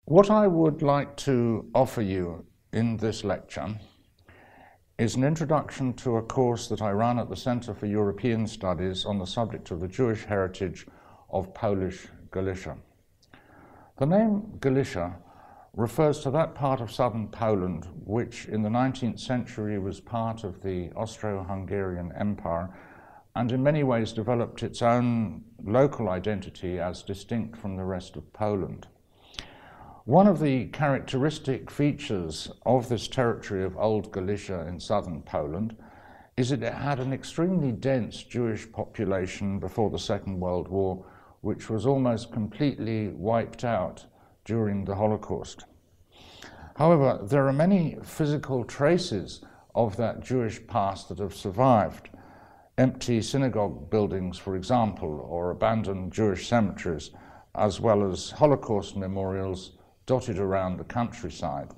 What I would like to offer you in this lecture is an introduction to a course that I run at the Centre for European Studies on the subject of the Jewish heritage of Polish Galicia. The name Galicia refers to that part of southern Poland which in the 19th century was part of the Austro-Hungarian Empire and in many ways developed its own local identity as distinct from the rest of Poland. One of the characteristic features of this territory of Old Galicia in southern Poland is that it had an extremely dense Jewish population before the Second World War, which was almost completely wiped out during the Holocaust. However, there are many physical traces of that Jewish past that have survived. Empty synagogue buildings, for example, or abandoned Jewish cemeteries, as well as Holocaust memorials dotted around the countryside.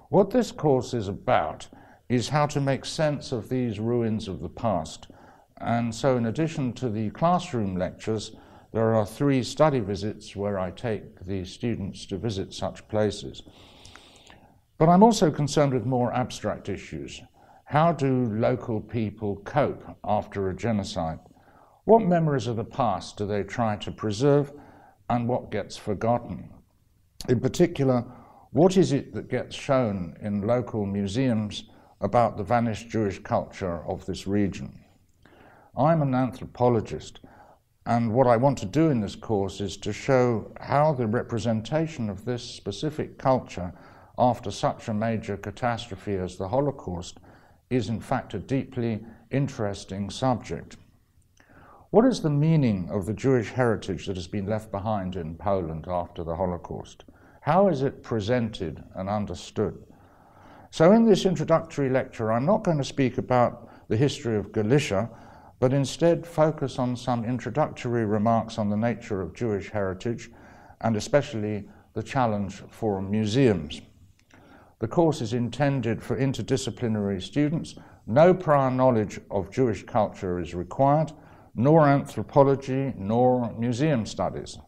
What this course is about is how to make sense of these ruins of the past. And so in addition to the classroom lectures, there are 3 study visits where I take the students to visit such places. But I'm also concerned with more abstract issues. How do local people cope after a genocide? What memories of the past do they try to preserve, and what gets forgotten? In particular, what is it that gets shown in local museums about the vanished Jewish culture of this region? I'm an anthropologist, and what I want to do in this course is to show how the representation of this specific culture after such a major catastrophe as the Holocaust is in fact a deeply interesting subject. What is the meaning of the Jewish heritage that has been left behind in Poland after the Holocaust? How is it presented and understood? So in this introductory lecture, I'm not going to speak about the history of Galicia, but instead focus on some introductory remarks on the nature of Jewish heritage, and especially the challenge for museums. The course is intended for interdisciplinary students. No prior knowledge of Jewish culture is required, nor anthropology, nor museum studies.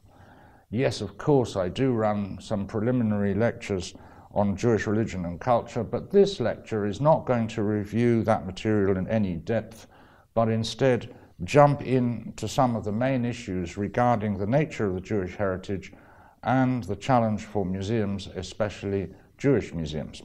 Yes, of course, I do run some preliminary lectures on Jewish religion and culture, but this lecture is not going to review that material in any depth, but instead jump into some of the main issues regarding the nature of the Jewish heritage and the challenge for museums, especially Jewish museums.